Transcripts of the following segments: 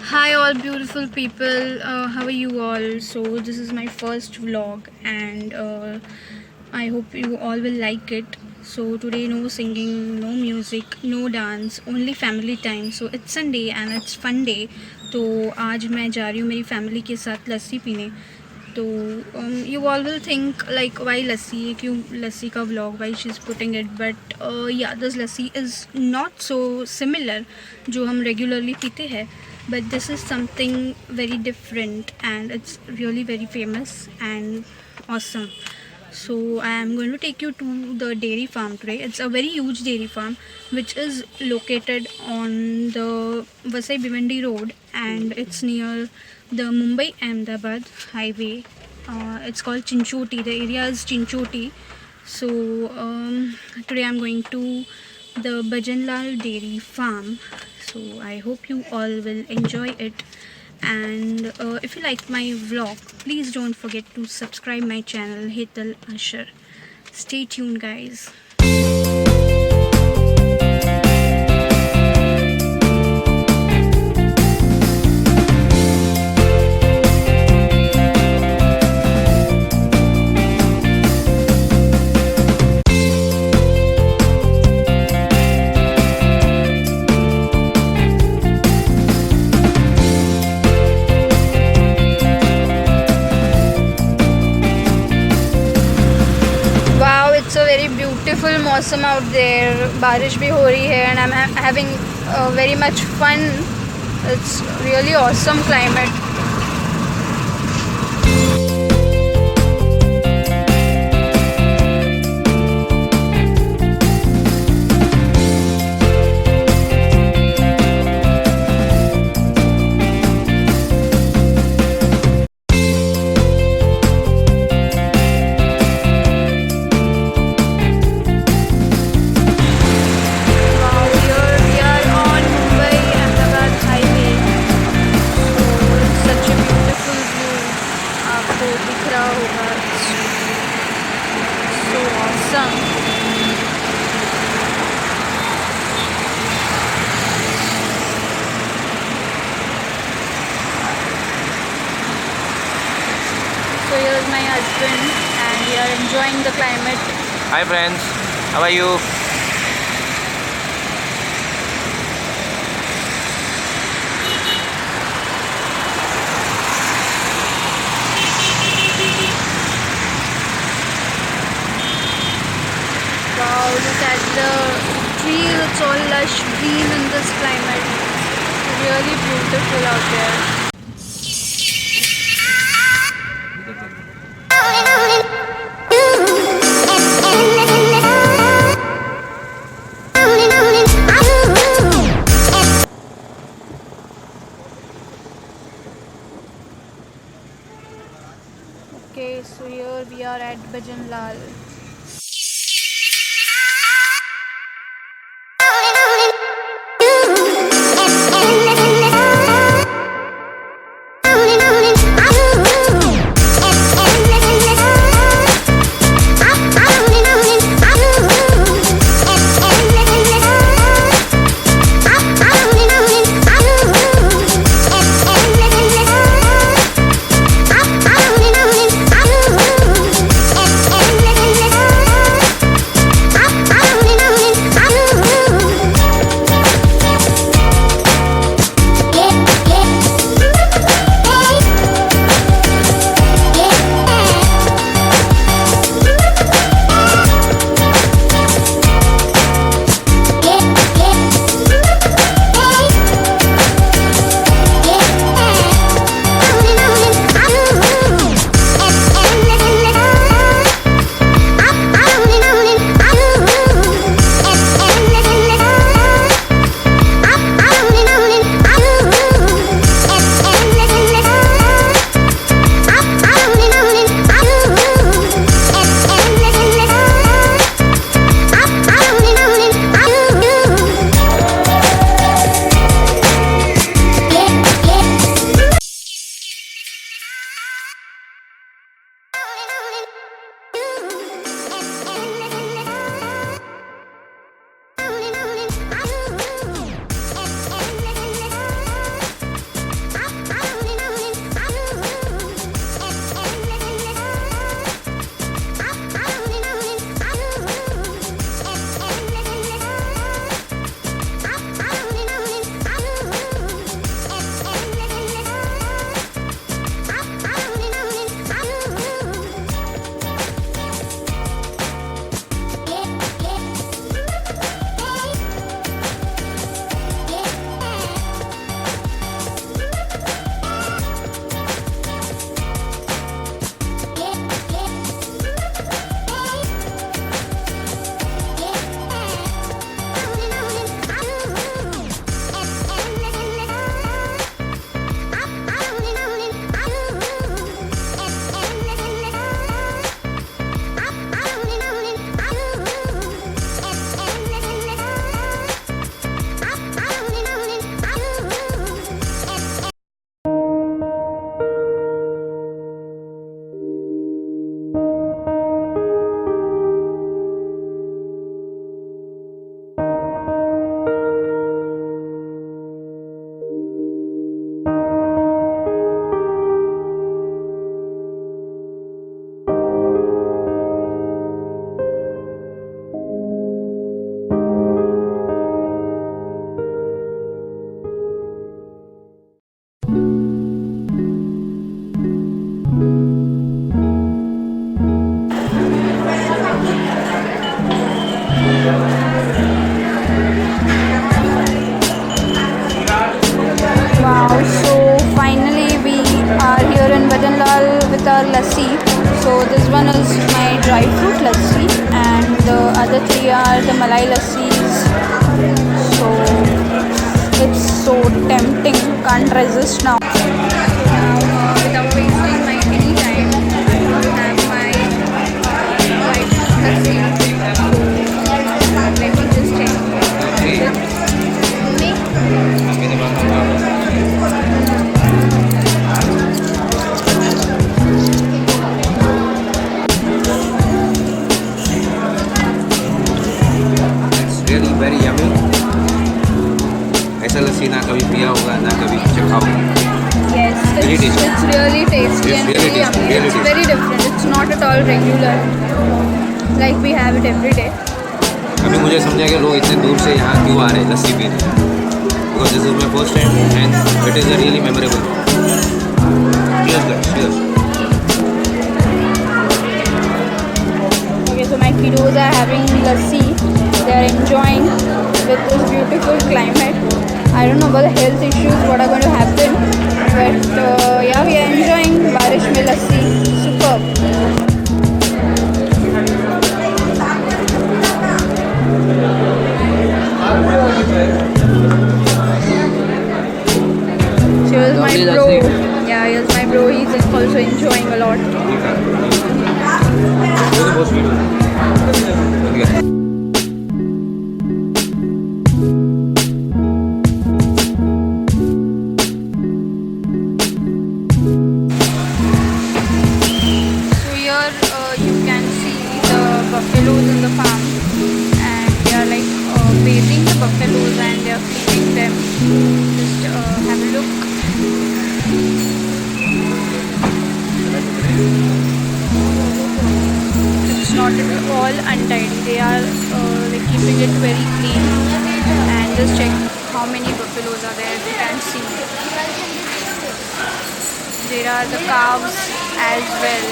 Hi, all beautiful people. How are you all? So, this is my first vlog, and I hope you all will like it. So, today, no singing, no music, no dance, only family time. So, it's Sunday and it's fun day. तो आज मैं जा रही हूँ मेरी family के साथ लस्सी पीने. तो you all will think like why lassi, क्यों लस्सी का vlog, why she's putting it, but yeah, this lassi is not so similar जो हम regularly पीते हैं, but this is something very different and it's really very famous and awesome. So I am going to take you to the dairy farm today. It's a very huge dairy farm which is located on the Vasai Bhiwandi road, and it's near the Mumbai Ahmedabad highway. It's called Chinchoti. The area is Chinchoti. So today I'm going to the Bhajanlal dairy farm. So I hope you all will enjoy it. And if you like my vlog, please don't forget to subscribe my channel, hit the usher. Stay tuned, guys. It's a very beautiful मौसम out there. बारिश भी हो रही है and I'm having very much fun. It's really awesome climate. So here's my husband and we are enjoying the climate. Hi friends, how are you? Wow, look at the trees, it's all lush green in this climate. Really beautiful out there. Okay, so here we are at Bhajanlal. one is my dry fruit lassi, and the other three are the malai lassis. So it's so tempting, can't resist now. Without wasting my any time, I will have my dry fruit lassi. So let me just take it. Really very yummy. ऐसा लस्सी ना कभी पिया होगा ना कभी चखा होगा. Yes, Very tasty. it's really tasty It's and really really tasty, yummy. really It's tasty. very different. It's not at all regular like we have it every day. अभी मुझे समझा कि लोग इतने दूर से यहाँ क्यों आ रहे हैं लस्सी पीने. Because this is my first time and it is a really memorable. Cheers guys, cheers. Okay, so my kiddos are having lassi. They are enjoying with this beautiful climate. I don't know about the health issues, what are going to happen, but yeah, we are enjoying barish mein lassi. Superb. Here's my bro. Yeah, here's my bro. He's also enjoying a lot. बहुत sweet है. So here you can see the buffaloes in the farm, and they are like bathing the buffaloes and they are feeding them. Just have a look. It's not at all untidy. They are like keeping it very clean. And just check how many buffaloes are there. You can see there are the calves as well.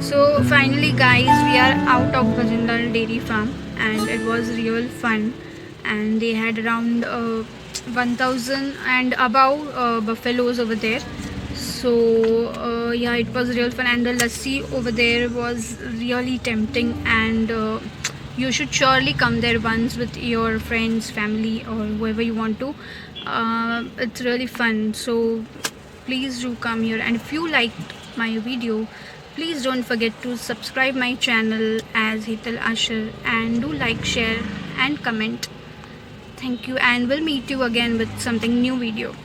So finally guys, we are out of Bhajanlal dairy farm and it was real fun, and they had around 1000 and above buffaloes over there. So yeah, it was real fun, and the lassi over there was really tempting, and you should surely come there once with your friends, family or whoever you want to. It's really fun, so please do come here, and if you liked my video, please don't forget to subscribe my channel as Hital Asher, and do like, share and comment. Thank you, and we'll meet you again with something new video.